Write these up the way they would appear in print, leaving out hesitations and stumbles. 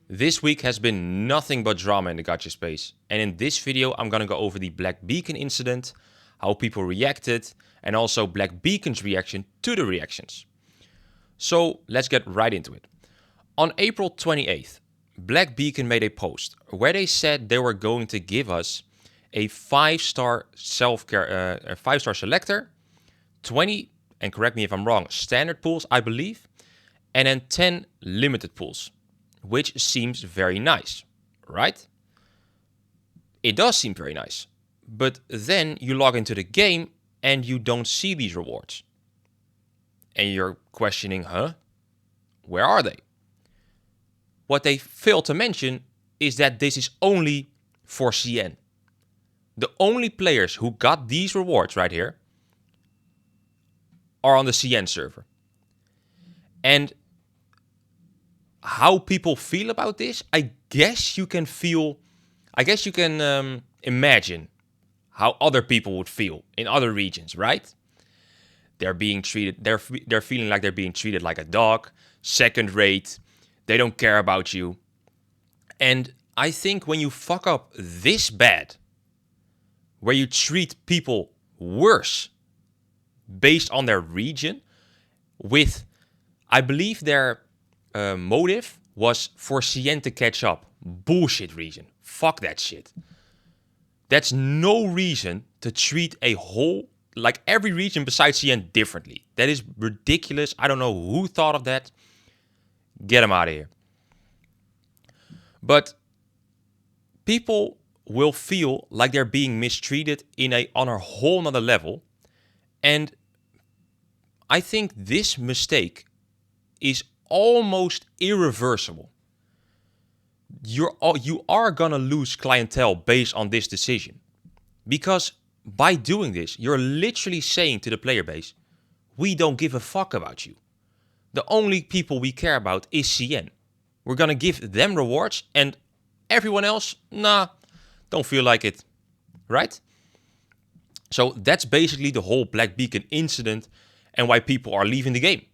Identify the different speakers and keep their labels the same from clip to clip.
Speaker 1: This week has been nothing but drama in the gacha space, and in this video I'm gonna go over the Black Beacon incident, how people reacted, and also Black Beacon's reaction to the reactions. So let's get right into it. On April 28th, Black Beacon made a post where they said they were going to give us a 5-star self-care, a 5-star selector, 20, and correct me if I'm wrong, standard pools, I believe, and then 10 limited pools, which seems very nice, right? It does seem very nice. But then you log into the game and you don't see these rewards. And you're questioning, where are they? What they fail to mention is that this is only for CN. The only players who got these rewards right here are on the CN server. And how people feel about this, I guess you can imagine how other people would feel in other regions, right? They're feeling like they're being treated like a dog, second rate. They don't care about you. And I think when you fuck up this bad, where you treat people worse based on their region, with, I believe their motive was for CN to catch up. Bullshit region. Fuck that shit. That's no reason to treat a whole, like every region besides CN, differently. That is ridiculous. I don't know who thought of that. Get them out of here. But people will feel like they're being mistreated on a whole nother level. And I think this mistake is almost irreversible. You are gonna lose clientele based on this decision. Because by doing this, you're literally saying to the player base, we don't give a fuck about you. The only people we care about is CN. We're gonna give them rewards and everyone else, nah, don't feel like it. Right? So that's basically the whole Black Beacon incident and why people are leaving the game.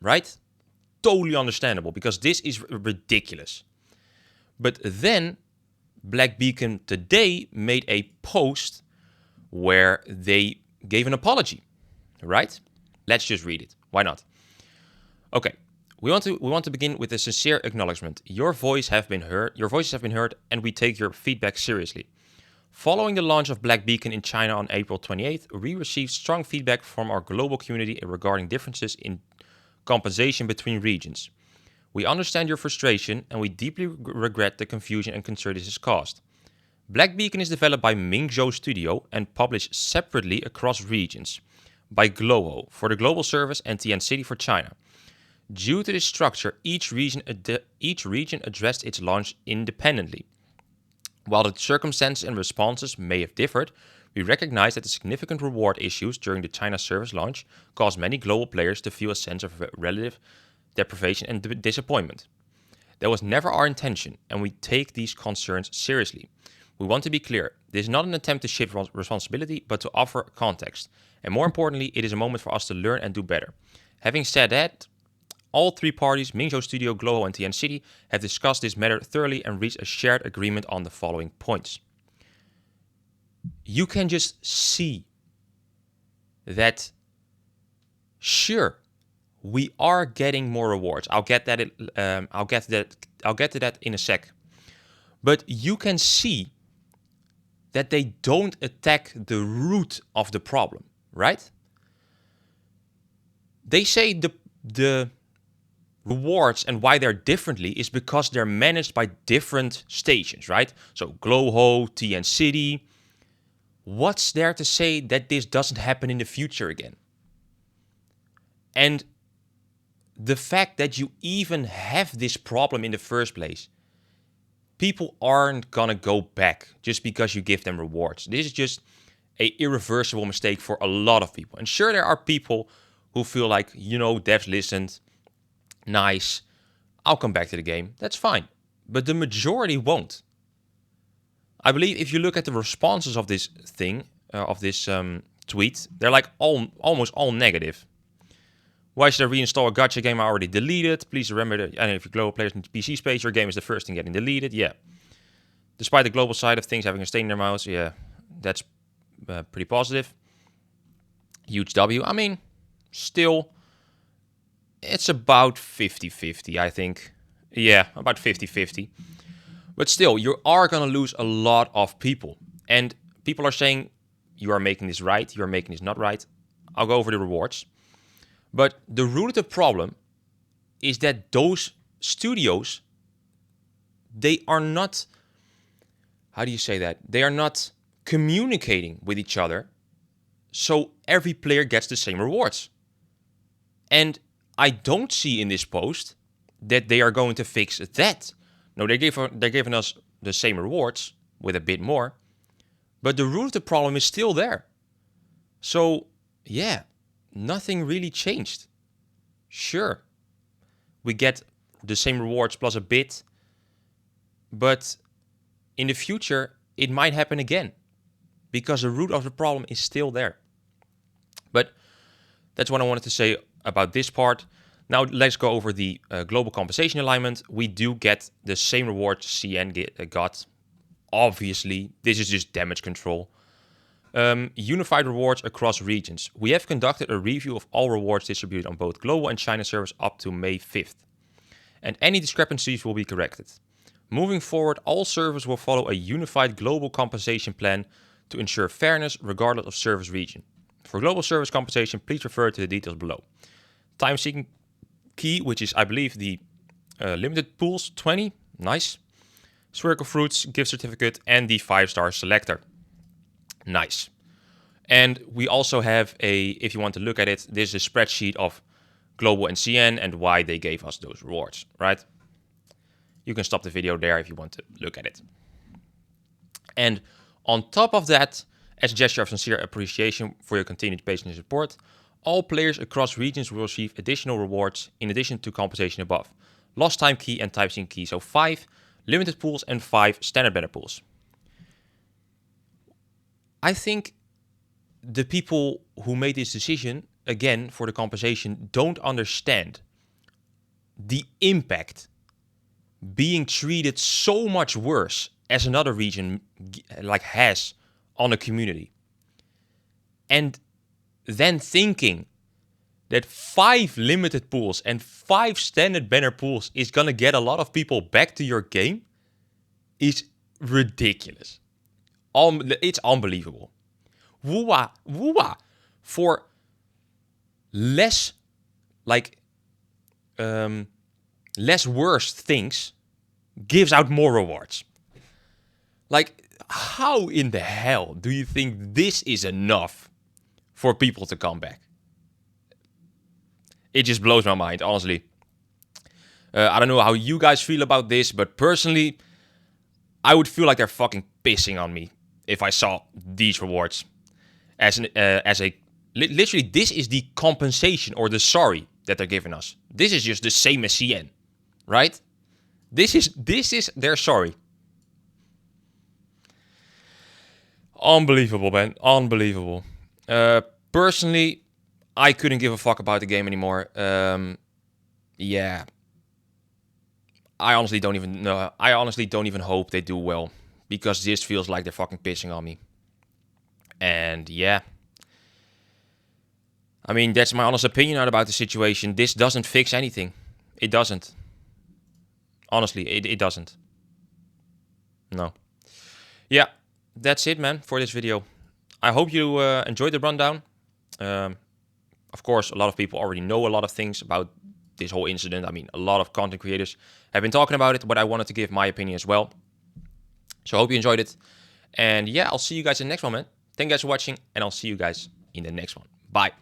Speaker 1: Right? Totally understandable, because this is ridiculous. But then Black Beacon today made a post where they gave an apology, right? Let's just read it. Why not? Okay. We want to begin with a sincere acknowledgement. Your voices have been heard, and we take your feedback seriously. Following the launch of Black Beacon in China on April 28th, we received strong feedback from our global community regarding differences in compensation between regions. We understand your frustration, and we deeply regret the confusion and concern this has caused. Black Beacon is developed by Mingzhou Studio and published separately across regions by Gloho for the global service and TN City for China. Due to this structure, each region addressed its launch independently. While the circumstances and responses may have differed, we recognize that the significant reward issues during the China service launch caused many global players to feel a sense of relative deprivation and disappointment. That was never our intention, and we take these concerns seriously. We want to be clear, this is not an attempt to shift responsibility, but to offer context. And more importantly, it is a moment for us to learn and do better. Having said that, all three parties, Mingzhou Studio, Gloho, and TN City, have discussed this matter thoroughly and reached a shared agreement on the following points. You can just see that, sure, we are getting more rewards. I'll get to that in a sec. But you can see that they don't attack the root of the problem, right? They say the rewards and why they're differently is because they're managed by different stations, right? So Gloho, TN City. What's there to say that this doesn't happen in the future again? And the fact that you even have this problem in the first place, people aren't gonna go back just because you give them rewards. This is just an irreversible mistake for a lot of people. And sure, there are people who feel like, devs listened, nice, I'll come back to the game. That's fine. But the majority won't. I believe if you look at the responses of this thing, tweet, they're like almost all negative. Why should I reinstall a gacha game I already deleted? Please remember that if your global players need PC space, your game is the first thing getting deleted. Yeah. Despite the global side of things having a stain in their mouths, yeah, that's pretty positive. Huge W. I mean, still, it's about 50-50, I think. Yeah, about 50-50. But still, you are going to lose a lot of people. And people are saying, you are making this right, you are making this not right. I'll go over the rewards. But the root of the problem is that those studios, they are not, how do you say that? They are not communicating with each other, so every player gets the same rewards. And I don't see in this post that they are going to fix that. No, they're giving us the same rewards with a bit more, but the root of the problem is still there. So, yeah, nothing really changed. Sure, we get the same rewards plus a bit, but in the future, it might happen again because the root of the problem is still there. But that's what I wanted to say about this part. Now let's go over the global compensation alignment. We do get the same rewards CN got. Obviously, this is just damage control. Unified rewards across regions. We have conducted a review of all rewards distributed on both global and China servers up to May 5th. And any discrepancies will be corrected. Moving forward, all servers will follow a unified global compensation plan to ensure fairness regardless of service region. For global service compensation, please refer to the details below. Time seeking key, which is, I believe, the limited pools, 20. Nice. Spherical fruits, gift certificate, and the 5-star selector. Nice. And we also have if you want to look at it, this is a spreadsheet of global and CN and why they gave us those rewards, right? You can stop the video there if you want to look at it. And on top of that, as a gesture of sincere appreciation for your continued patience and support, all players across regions will receive additional rewards in addition to compensation above. Lost time key and time sync key, so 5 limited pools and 5 standard banner pools. I think the people who made this decision, again, for the compensation, don't understand the impact being treated so much worse as another region has on a community. And then thinking that 5 limited pools and 5 standard banner pools is gonna get a lot of people back to your game is ridiculous. It's unbelievable. Woowa for less less worse things gives out more rewards. Like, how in the hell do you think this is enough for people to come back? It just blows my mind, honestly. I don't know how you guys feel about this, but personally, I would feel like they're fucking pissing on me if I saw these rewards. Literally, this is the compensation or the sorry that they're giving us. This is just the same as CN, right? This is their sorry. Unbelievable, man. Unbelievable. Personally, I couldn't give a fuck about the game anymore. Yeah. I honestly don't even know. I honestly don't even hope they do well, because this feels like they're fucking pissing on me. And yeah. I mean, that's my honest opinion about the situation. This doesn't fix anything. It doesn't. Honestly, it doesn't. No. Yeah, that's it, man, for this video. I hope you enjoyed the rundown. Of course, a lot of people already know a lot of things about this whole incident. I mean, a lot of content creators have been talking about it, but I wanted to give my opinion as well. So I hope you enjoyed it. And yeah, I'll see you guys in the next one, man. Thank you guys for watching, and I'll see you guys in the next one. Bye.